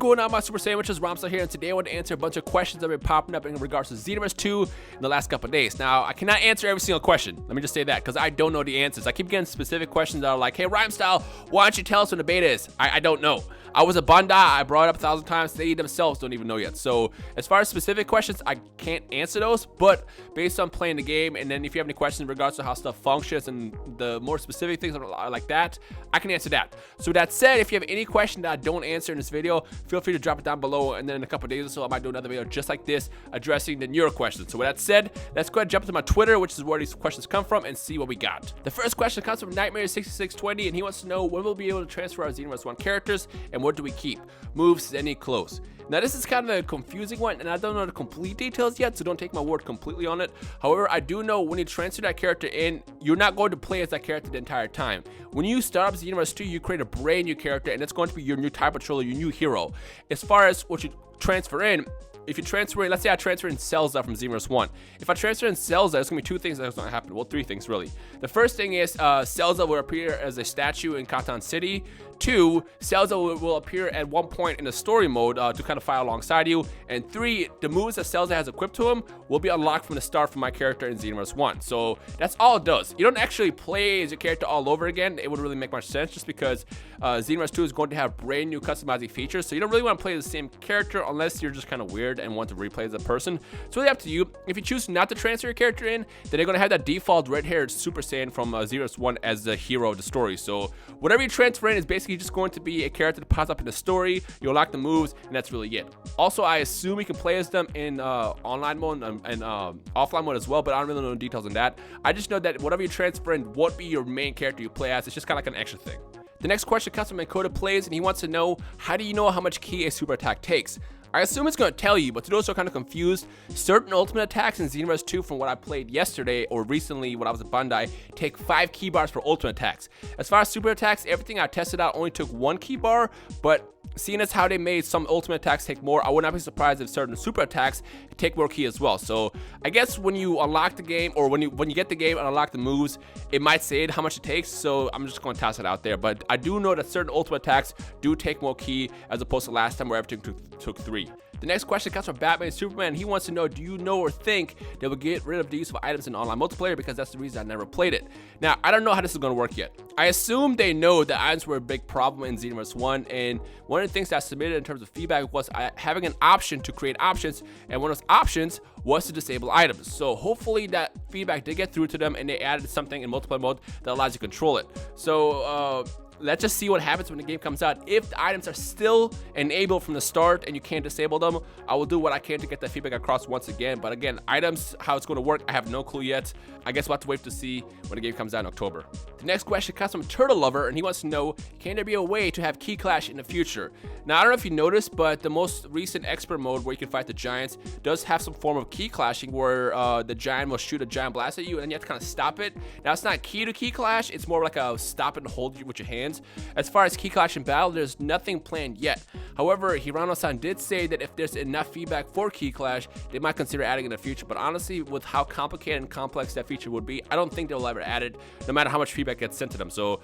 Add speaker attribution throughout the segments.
Speaker 1: going on, my Super Sandwiches? Rhymestyle here, and today I want to answer a bunch of questions that have been popping up in regards to Xenoverse 2 in the last couple of days. Now, I cannot answer every single question. Let me just say that, because I don't know the answers. I keep getting specific questions that are like, hey, Rhymestyle, why don't you tell us when the beta is? I don't know. I was a Bandai, I brought it up 1,000 times, they themselves don't even know yet. So, as far as specific questions, I can't answer those, but based on playing the game, and then if you have any questions in regards to how stuff functions and the more specific things like that, I can answer that. So with that said, if you have any question that I don't answer in this video, feel free to drop it down below, and then in a couple of days or so, I might do another video just like this, addressing the newer questions. So with that said, let's go ahead and jump into my Twitter, which is where these questions come from, and see what we got. The first question comes from Nightmare6620, and he wants to know when we'll be able to transfer our Xenoverse 1 characters, and what do we keep? Moves, any close? Now this is kind of a confusing one, and I don't know the complete details yet, so don't take my word completely on it. However, I do know when you transfer that character in, you're not going to play as that character the entire time. When you start up Xenoverse 2, you create a brand new character, and it's going to be your new Time Patroller, your new hero. As far as what you transfer in, if you transfer in, let's say I transfer in Celza from Xenoverse 1. If I transfer in Celza, there's going to be two things that's going to happen. Well, three things, really. The first thing is Celza will appear as a statue in Catan City. 2, Celza will appear at one point in the story mode to kind of fight alongside you. And 3, the moves that Celza has equipped to him will be unlocked from the start for my character in Xenoverse 1. So that's all it does. You don't actually play as your character all over again. It wouldn't really make much sense just because Xenoverse 2 is going to have brand new customizing features. So you don't really want to play the same character unless you're just kind of weird and want to replay as a person. It's really up to you. If you choose not to transfer your character in, then they're going to have that default red-haired Super Saiyan from Xenoverse 1 as the hero of the story. So whatever you transfer in is basically just going to be a character that pops up in the story. You'll lock the moves, and that's really it. Also, I assume you can play as them in online mode and offline mode as well, but I don't really know the details on that. I just know that whatever you transfer in won't be your main character you play as. It's just kind of like an extra thing. The next question comes from Makoto Plays, and he wants to know, how do you know how much ki a super attack takes? I assume it's going to tell you, but to those who are kind of confused, certain ultimate attacks in Xenoverse 2 from what I played yesterday or recently when I was at Bandai take 5 key bars for ultimate attacks. As far as super attacks, everything I tested out only took 1 key bar, but seeing as how they made some ultimate attacks take more, I would not be surprised if certain super attacks take more key as well. So I guess when you unlock the game, or when you get the game and unlock the moves, it might say how much it takes. So I'm just going to toss it out there. But I do know that certain ultimate attacks do take more key as opposed to last time where everything took 3. The next question comes from Batman Superman. He wants to know, do you know or think they will get rid of the use of items in online multiplayer? Because that's the reason I never played it. Now, I don't know how this is going to work yet. I assume they know that items were a big problem in Xenoverse 1, and one of the things that I submitted in terms of feedback was having an option to create options, and one of those options was to disable items. So hopefully that feedback did get through to them, and they added something in multiplayer mode that allows you to control it. So, let's just see what happens when the game comes out. If the items are still enabled from the start and you can't disable them, I will do what I can to get that feedback across once again. But again, items, how it's going to work, I have no clue yet. I guess we'll have to wait to see when the game comes out in October. The next question comes from Turtle Lover, and he wants to know, can there be a way to have key clash in the future? Now, I don't know if you noticed, but the most recent expert mode where you can fight the giants does have some form of key clashing where the giant will shoot a giant blast at you, and then you have to kind of stop it. Now, it's not key to key clash. It's more like a stop and hold with your hands. As far as key clash in battle, there's nothing planned yet. However, Hirano-san did say that if there's enough feedback for key clash, they might consider adding it in the future. But honestly, with how complicated and complex that feature would be, I don't think they'll ever add it, no matter how much feedback gets sent to them. So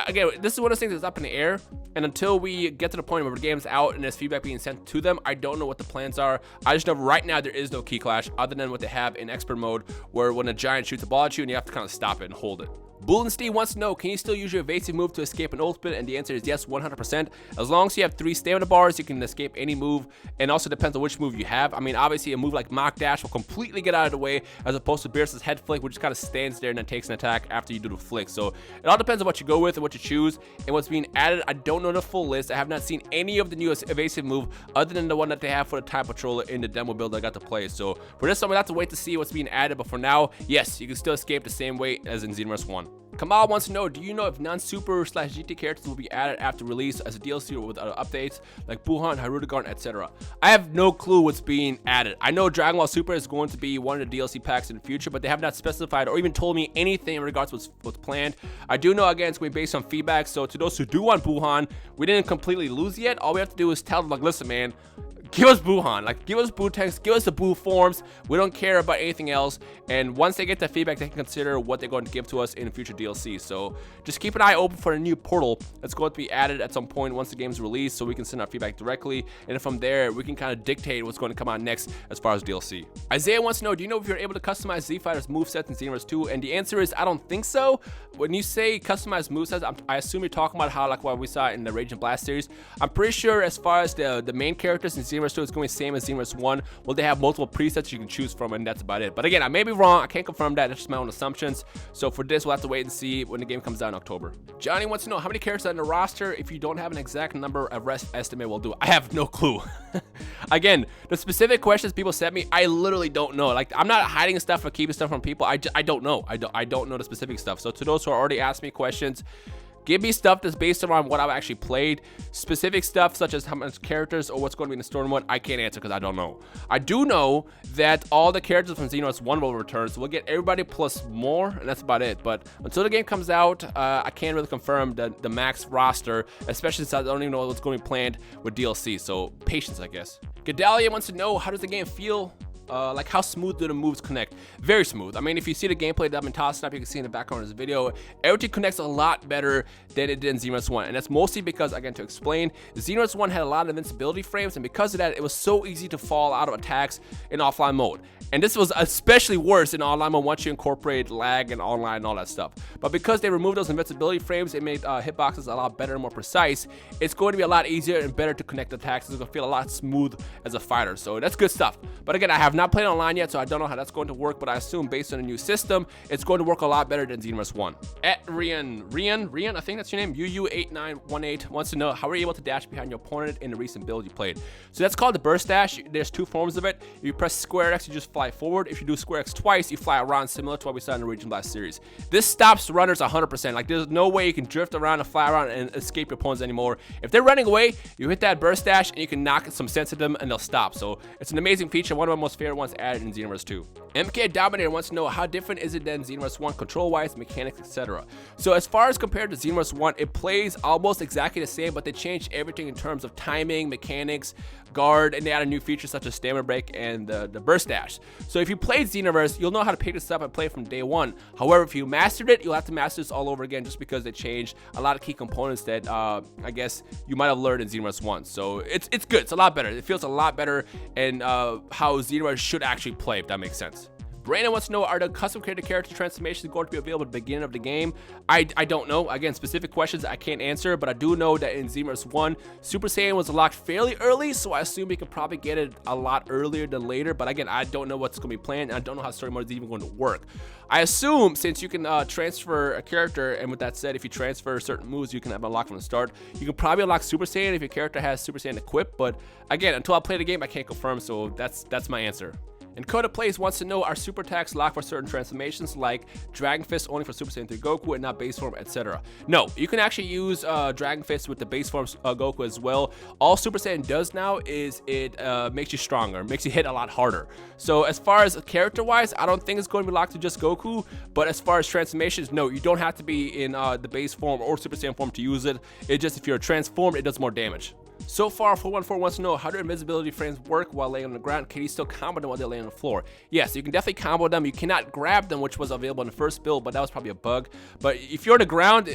Speaker 1: again, this is one of those things that's up in the air, and until we get to the point where the game's out and there's feedback being sent to them, I don't know what the plans are. I just know right now there is no key clash other than what they have in expert mode, where when a giant shoots a ball at you and you have to kind of stop it and hold it. Bullenstein wants to know, can you still use your evasive move to escape an ultimate? And the answer is yes, 100%. As long as you have 3 stamina bars, you can escape any move, and also depends on which move you have. I mean, obviously a move like Mach Dash will completely get out of the way, as opposed to Beerus's Head Flick, which just kind of stands there and then takes an attack after you do the flick. So it all depends on what you go with and what you choose and what's being added. I don't know the full list. I have not seen any of the newest evasive move other than the one that they have for the Time Patroller in the demo build I got to play. So for this one, we'll have to wait to see what's being added, but for now, yes, you can still escape the same way as in Xenoverse 1. Kamal wants to know, do you know if non-Super/GT characters will be added after release as a DLC or with other updates like Buhan, Harudegarn, etc.? I have no clue what's being added. I know Dragon Ball Super is going to be one of the DLC packs in the future, but they have not specified or even told me anything in regards to what's planned. I do know, again, it's going to be based on feedback, so to those who do want Buhan, we didn't completely lose yet. All we have to do is tell them, like, listen, man, give us Buhan, like give us Buu tanks, give us the Buu forms. We don't care about anything else. And once they get that feedback, they can consider what they're going to give to us in future DLC. So just keep an eye open for a new portal that's going to be added at some point once the game's released, so we can send our feedback directly, and from there we can kind of dictate what's going to come out next as far as DLC. Isaiah wants to know, do you know if you're able to customize Z Fighter's movesets in Xenoverse 2? And the answer is I don't think so. When you say customize movesets, I assume you're talking about how, like what we saw in the Rage and Blast series. I'm pretty sure as far as the main characters in Xenoverse 2, it's going to be the same as Xenoverse 1. Well, they have multiple presets you can choose from, and that's about it. But again, I may be wrong. I can't confirm that. That's just my own assumptions. So for this, we'll have to wait and see when the game comes out in October. Johnny wants to know how many characters are in the roster. If you don't have an exact number, a rest estimate will do. I have no clue. Again, the specific questions people sent me, I literally don't know. Like, I'm not hiding stuff or keeping stuff from people. I don't know. I don't know the specific stuff. So to those who are already asking me questions, give me stuff that's based around what I've actually played. Specific stuff such as how much characters or what's going to be in the story mode, I can't answer because I don't know. I do know that all the characters from Xenoverse 1 will return, so we'll get everybody plus more, and that's about it. But until the game comes out, I can't really confirm the max roster, especially since I don't even know what's going to be planned with DLC. So patience, I guess. Gedaliah wants to know, how does the game feel? Like, how smooth do the moves connect? Very smooth. I mean, if you see the gameplay that I've been tossing up, you can see in the background of this video, everything connects a lot better than it did in Xenoverse 1. And that's mostly because, again, to explain, Xenoverse 1 had a lot of invincibility frames, and because of that, it was so easy to fall out of attacks in offline mode. And this was especially worse in online mode once you incorporate lag and online and all that stuff. But because they removed those invincibility frames, it made hitboxes a lot better and more precise. It's going to be a lot easier and better to connect attacks. It's going to feel a lot smooth as a fighter. So that's good stuff. But again, I have not played online yet, so I don't know how that's going to work. But I assume based on a new system, it's going to work a lot better than Xenoverse 1. At Rian, I think that's your name, UU8918, wants to know, how are you able to dash behind your opponent in the recent build you played? So that's called the burst dash. There's two forms of it. If you press square X, you just fly forward. If you do square X twice, you fly around, similar to what we saw in the Rage and Blast series. This stops runners 100%. Like, there's no way you can drift around and fly around and escape your opponents anymore. If they're running away, you hit that burst dash and you can knock some sense at them and they'll stop. So it's an amazing feature, one of my most favorite ones added in Xenoverse 2. MK Dominator wants to know, how different is it than Xenoverse 1 control-wise, mechanics, etc. So as far as compared to Xenoverse 1, it plays almost exactly the same, but they changed everything in terms of timing, mechanics, guard, and they added new features such as stamina break and the burst dash. So if you played Xenoverse, you'll know how to pick this up and play from day one. However, if you mastered it, you'll have to master this all over again, just because they changed a lot of key components that I guess you might have learned in Xenoverse 1. So it's good. It's a lot better. It feels a lot better in how Xenoverse should actually play, if that makes sense. Brandon wants to know, are the custom created character transformations going to be available at the beginning of the game? I don't know. Again, specific questions I can't answer, but I do know that in Xenoverse 1, Super Saiyan was locked fairly early, so I assume you can probably get it a lot earlier than later. But again, I don't know what's going to be planned, and I don't know how story mode is even going to work. I assume since you can transfer a character, and with that said, if you transfer certain moves, you can have unlocked from the start. You can probably unlock Super Saiyan if your character has Super Saiyan equipped, but again, until I play the game, I can't confirm, so that's my answer. And Coda Plays wants to know, are super attacks locked for certain transformations like Dragon Fist only for Super Saiyan 3 Goku and not base form, etc.? No, you can actually use Dragon Fist with the base form Goku as well. All Super Saiyan does now is it makes you stronger, makes you hit a lot harder. So as far as character-wise, I don't think it's going to be locked to just Goku, but as far as transformations, no, you don't have to be in the base form or Super Saiyan form to use it. It just, if you're transformed, it does more damage. So far, 414 wants to know, how do invincibility frames work while laying on the ground? Can you still combo them while they're laying on the floor? Yes, you can definitely combo them. You cannot grab them, which was available in the first build, but that was probably a bug. But if you're on the ground,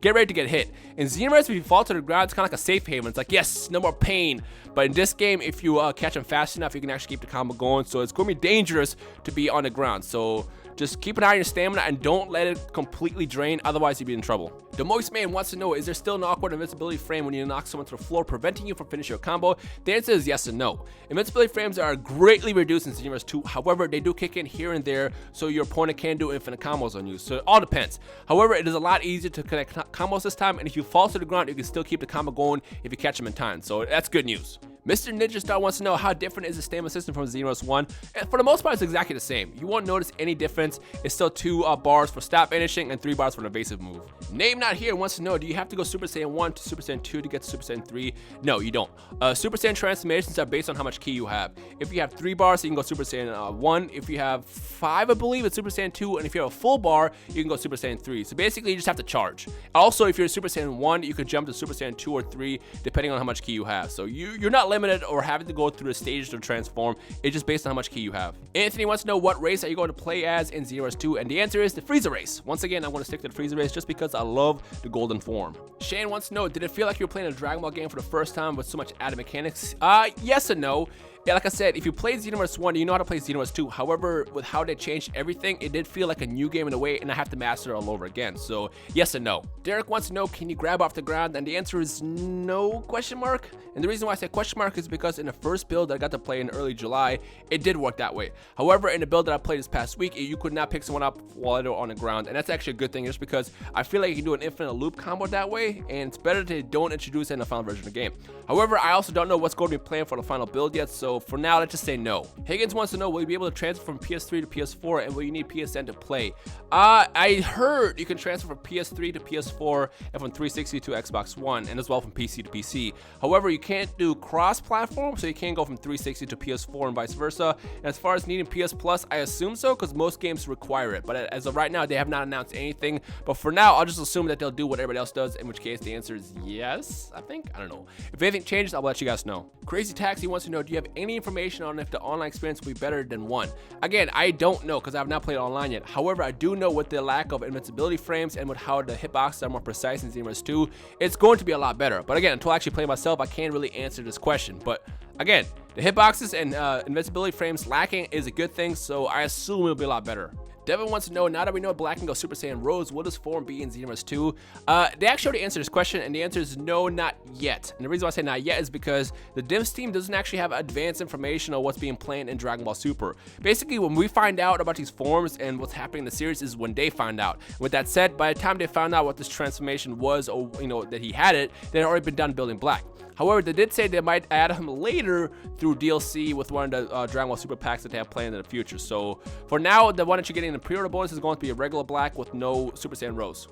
Speaker 1: get ready to get hit. In Xenoverse, if you fall to the ground, it's kind of like a safe haven. It's like, yes, no more pain. But in this game, if you catch them fast enough, you can actually keep the combo going. So it's going to be dangerous to be on the ground. So just keep an eye on your stamina and don't let it completely drain, otherwise you'll be in trouble. The Moist Man wants to know, is there still an awkward invincibility frame when you knock someone to the floor, preventing you from finishing your combo? The answer is yes and no. Invincibility frames are greatly reduced in Xenoverse 2, however, they do kick in here and there, so your opponent can do infinite combos on you, so it all depends. However, it is a lot easier to connect combos this time, and if you fall to the ground, you can still keep the combo going if you catch them in time, so that's good news. Mr. Ninja Star wants to know, how different is the stamina system from Xenoverse 1? And for the most part, it's exactly the same. You won't notice any difference. It's still 2 bars for stop finishing and 3 bars for an evasive move. Name Not Here wants to know, do you have to go Super Saiyan 1 to Super Saiyan 2 to get to Super Saiyan 3? No, you don't. Super Saiyan transformations are based on how much ki you have. If you have 3 bars, you can go Super Saiyan 1. If you have 5, I believe, it's Super Saiyan 2. And if you have a full bar, you can go Super Saiyan 3. So basically, you just have to charge. Also, if you're Super Saiyan 1, you can jump to Super Saiyan 2 or 3, depending on how much ki you have. So you're not limited or having to go through the stages to transform. It's just based on how much ki you have. Anthony wants to know what race are you going to play as in Xenoverse 2, and the answer is the Frieza race. Once again, I'm going to stick to the Frieza race just because I love the golden form. Shane wants to know, did it feel like you were playing a Dragon Ball game for the first time with so much added mechanics? Yes and no. Yeah, like I said, if you played Xenoverse 1, you know how to play Xenoverse 2. However, with how they changed everything, it did feel like a new game in a way, and I have to master it all over again. So, yes and no. Derek wants to know, can you grab off the ground? And the answer is no, question mark. And the reason why I say question mark is because in the first build that I got to play in early July, it did work that way. However, in the build that I played this past week, you could not pick someone up while they're on the ground. And that's actually a good thing, just because I feel like you can do an infinite loop combo that way, and it's better to don't introduce it in the final version of the game. However, I also don't know what's going to be planned for the final build yet, so for now, let's just say no. Higgins wants to know, will you be able to transfer from PS3 to PS4, and will you need PSN to play? I heard you can transfer from PS3 to PS4 and from 360 to Xbox One, and as well from PC to PC. However, you can't do cross-platform, so you can't go from 360 to PS4 and vice versa. And as far as needing PS Plus, I assume so, because most games require it. But as of right now, they have not announced anything. But for now, I'll just assume that they'll do what everybody else does, in which case the answer is yes, I think. I don't know. If anything changes, I'll let you guys know. Crazy Taxi wants to know, do you have any information on if the online experience will be better than 1? Again, I don't know, because I have not played online yet. However, I do know with the lack of invincibility frames and with how the hitboxes are more precise in Xenoverse 2, it's going to be a lot better. But again, until I actually play myself, I can't really answer this question. But again, the hitboxes and invincibility frames lacking is a good thing, so I assume it'll be a lot better. Devin wants to know, now that we know Black can go Super Saiyan Rose, will this form be in Xenoverse 2? They actually already answered this question, and the answer is no, not yet. And the reason why I say not yet is because the Divs team doesn't actually have advanced information on what's being planned in Dragon Ball Super. Basically, when we find out about these forms and what's happening in the series is when they find out. With that said, by the time they found out what this transformation was, or that he had it, they had already been done building Black. However, they did say they might add him later through DLC with one of the Dragon Ball Super packs that they have planned in the future. So for now, the one that you're getting in the pre-order bonus is going to be a regular Black with no Super Saiyan Rose.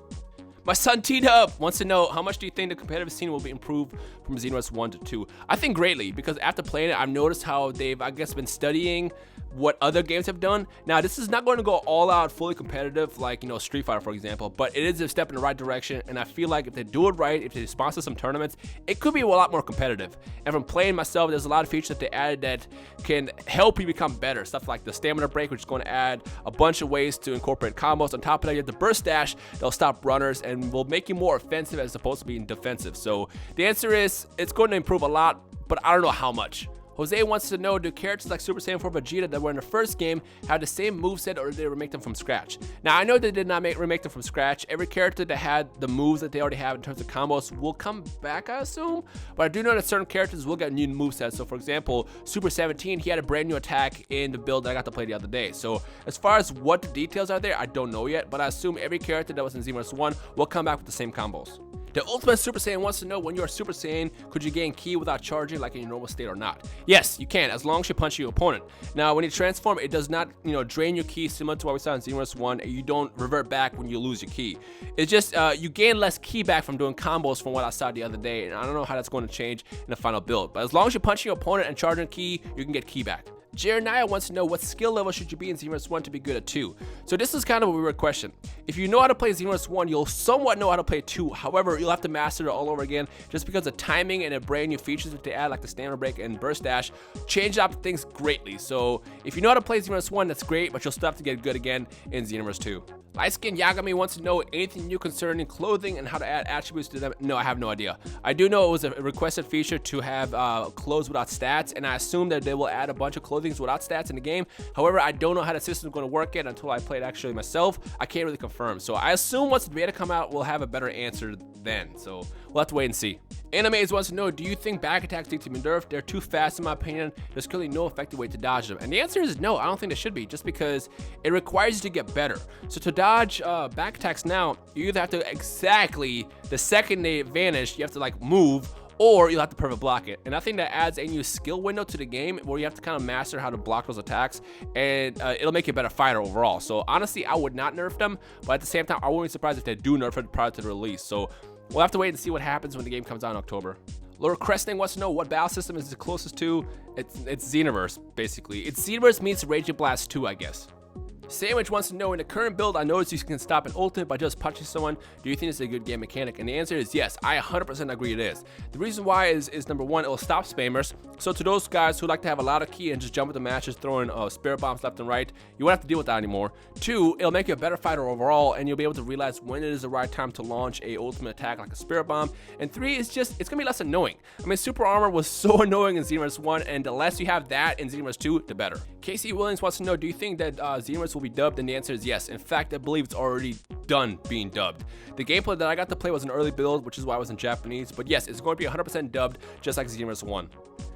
Speaker 1: My son T-Dub wants to know, how much do you think the competitive scene will be improved from Xenoverse 1 to 2? I think greatly, because after playing it, I've noticed how they've, I guess, been studying what other games have done. Now, this is not going to go all out fully competitive like, Street Fighter, for example, but it is a step in the right direction, and I feel like if they do it right, if they sponsor some tournaments, it could be a lot more competitive. And from playing myself, there's a lot of features that they added that can help you become better. Stuff like the stamina break, which is going to add a bunch of ways to incorporate combos. On top of that, you have the burst dash that'll stop runners and will make you more offensive as opposed to being defensive. So the answer is, it's going to improve a lot, but I don't know how much. Jose wants to know, do characters like Super Saiyan 4 Vegeta that were in the first game have the same moveset, or did they remake them from scratch? Now, I know they did not remake them from scratch. Every character that had the moves that they already have in terms of combos will come back, I assume. But I do know that certain characters will get new movesets. So, for example, Super 17, he had a brand new attack in the build that I got to play the other day. So, as far as what the details are there, I don't know yet. But I assume every character that was in Xenoverse 1 will come back with the same combos. The Ultimate Super Saiyan wants to know, when you are Super Saiyan, could you gain ki without charging like in your normal state or not? Yes, you can, as long as you punch your opponent. Now, when you transform, it does not, drain your ki, similar to what we saw in Xenoverse 1, and you don't revert back when you lose your ki. It's just, you gain less ki back from doing combos from what I saw the other day, and I don't know how that's going to change in the final build. But as long as you're punching your opponent and charging ki, you can get ki back. Jeremiah wants to know, what skill level should you be in Xenoverse 1 to be good at 2? So this is kind of a weird question. If you know how to play Xenoverse 1, you'll somewhat know how to play 2. However, you'll have to master it all over again, just because the timing and the brand new features that they add, like the stamina break and burst dash, change up things greatly. So if you know how to play Xenoverse 1, that's great, but you'll still have to get good again in Xenoverse 2. Light Skin Yagami wants to know, anything new concerning clothing and how to add attributes to them. No, I have no idea. I do know it was a requested feature to have clothes without stats, and I assume that they will add a bunch of clothing without stats in the game. However, I don't know how the system is going to work yet until I play it actually myself. I can't really confirm. So I assume once the beta come out, we'll have a better answer then. So we'll have to wait and see. Animes wants to know, do you think back attacks need to be nerfed? They're too fast in my opinion. There's clearly no effective way to dodge them. And the answer is no, I don't think they should be, just because it requires you to get better. So to dodge back attacks now, you either have to exactly, the second they vanish, you have to like move, or you'll have to perfect block it. And I think that adds a new skill window to the game where you have to kind of master how to block those attacks, and it'll make you a better fighter overall. So honestly, I would not nerf them, but at the same time, I wouldn't be surprised if they do nerf it prior to the release. So we'll have to wait and see what happens when the game comes out in October. Laura Cresting wants to know, what battle system is the closest to? It's Xenoverse, basically. It's Xenoverse meets Raging Blast 2, I guess. Sandwich wants to know, in the current build, I noticed you can stop an ultimate by just punching someone. Do you think it's a good game mechanic? And the answer is yes. I 100% agree it is. The reason why is number one, it'll stop spammers. So to those guys who like to have a lot of ki and just jump into matches throwing spirit bombs left and right, you won't have to deal with that anymore. Two, it'll make you a better fighter overall, and you'll be able to realize when it is the right time to launch a ultimate attack like a spirit bomb. And three, it's gonna be less annoying. I mean, super armor was so annoying in Xenoverse 1, and the less you have that in Xenoverse 2, the better. Casey Williams wants to know, do you think that Xenoverse will be dubbed? And the answer is yes. In fact, I believe it's already done being dubbed. The gameplay that I got to play was an early build, which is why I was in Japanese, but yes, it's going to be 100% dubbed, just like Xenoverse 1.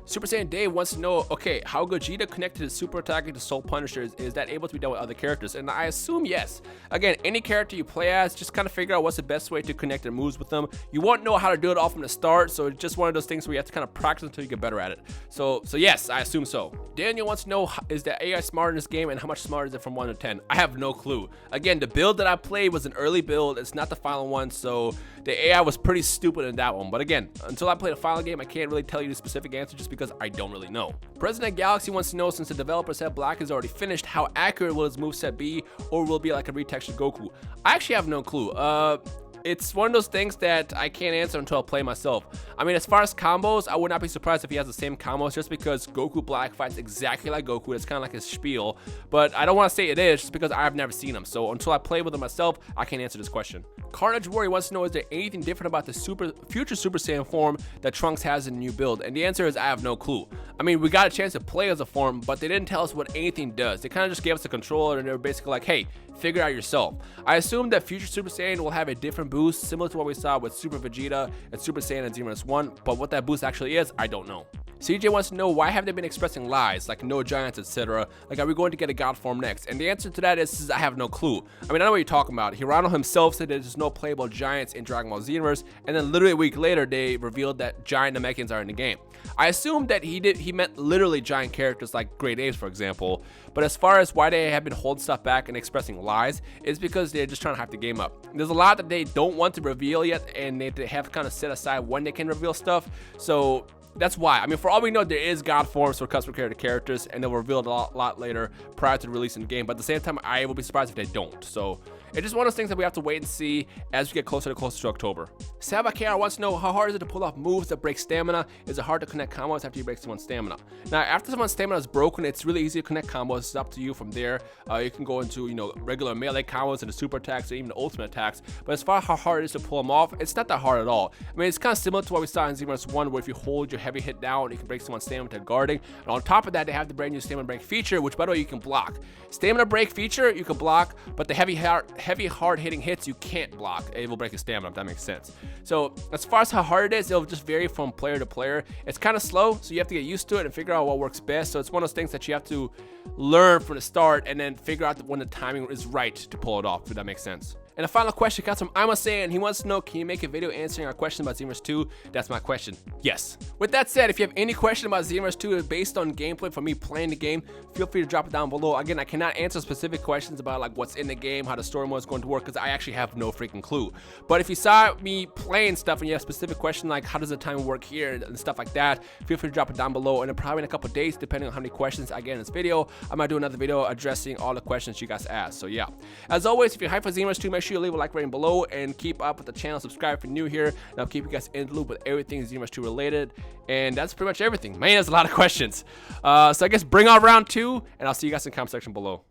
Speaker 1: Super Saiyan Dave wants to know, okay, how Gogeta connected his super attack to Soul Punisher, is that able to be done with other characters? And I assume yes. Again, any character you play as, just kind of figure out what's the best way to connect their moves with them. You won't know how to do it all from the start, so it's just one of those things where you have to kind of practice until you get better at it. So yes, I assume so. Daniel wants to know, is the AI smart in this game, and how much smarter is it from 1 to 10? I have no clue. Again, the build that I played was an early build. It's not the final one, so the AI was pretty stupid in that one. But again, until I play the final game, I can't really tell you the specific answer just because I don't really know. President Galaxy wants to know, since the developer said Black is already finished, how accurate will his moveset be, or will it be like a retextured Goku? I actually have no clue. It's one of those things that I can't answer until I play myself. I mean, as far as combos, I would not be surprised if he has the same combos, just because Goku Black fights exactly like Goku. It's kind of like his spiel, but I don't want to say it is just because I've never seen him. So until I play with him myself, I can't answer this question. Carnage Warrior wants to know, is there anything different about the future Super Saiyan form that Trunks has in the new build? And the answer is I have no clue. I mean, we got a chance to play as a form, but they didn't tell us what anything does. They kind of just gave us a controller, and they were basically like, hey, figure it out yourself. I assume that future Super Saiyan will have a different boost, similar to what we saw with Super Vegeta and Super Saiyan in Xenoverse 1, but what that boost actually is, I don't know. CJ wants to know, why have they been expressing lies, like no giants, etc.? Like, are we going to get a god form next? And the answer to that is I have no clue. I mean, I know what you're talking about. Hirano himself said there's no playable giants in Dragon Ball Xenoverse, and then literally a week later, they revealed that giant Namekians are in the game. I assumed that he meant literally giant characters like Great Apes, for example. But as far as why they have been holding stuff back and expressing lies, it's because they're just trying to hype the game up. There's a lot that they don't want to reveal yet, and they have to kind of set aside when they can reveal stuff. So that's why. I mean, for all we know, there is god forms for custom characters, and they'll reveal it a lot later prior to the release in the game. But at the same time, I will be surprised if they don't. So it's just one of those things that we have to wait and see as we get closer to October. Savakara wants to know, how hard is it to pull off moves that break stamina? Is it hard to connect combos after you break someone's stamina? Now, after someone's stamina is broken, it's really easy to connect combos. It's up to you from there. You can go into, regular melee combos and the super attacks or even the ultimate attacks. But as far as how hard it is to pull them off, it's not that hard at all. I mean, it's kind of similar to what we saw in Xenoverse 1, where if you hold your heavy hit down, you can break someone's stamina to guarding. And on top of that, they have the brand new stamina break feature, which, by the way, you can block. Stamina break feature, you can block, but the heavy hard hitting hits you can't block. It will break your stamina, if that makes sense. So as far as how hard it is, it'll just vary from player to player. It's kind of slow, so you have to get used to it and figure out what works best. So it's one of those things that you have to learn from the start and then figure out when the timing is right to pull it off, if that makes sense. And the final question comes from I'm Saiyan. He wants to know, can you make a video answering our question about Xenoverse 2? That's my question. Yes. With that said, if you have any question about Xenoverse 2 based on gameplay for me playing the game, feel free to drop it down below. Again, I cannot answer specific questions about like what's in the game, how the story mode is going to work, because I actually have no freaking clue. But if you saw me playing stuff and you have specific questions like how does the timing work here and stuff like that, feel free to drop it down below. And then probably in a couple days, depending on how many questions I get in this video, I might do another video addressing all the questions you guys asked. So yeah. As always, if you're hyped for Xenoverse 2, make sure you leave a like rating below and keep up with the channel. Subscribe if you're new here, and I'll keep you guys in the loop with everything Xenoverse 2 related. And that's pretty much everything. Man, there's a lot of questions. So I guess bring on round 2, and I'll see you guys in the comment section below.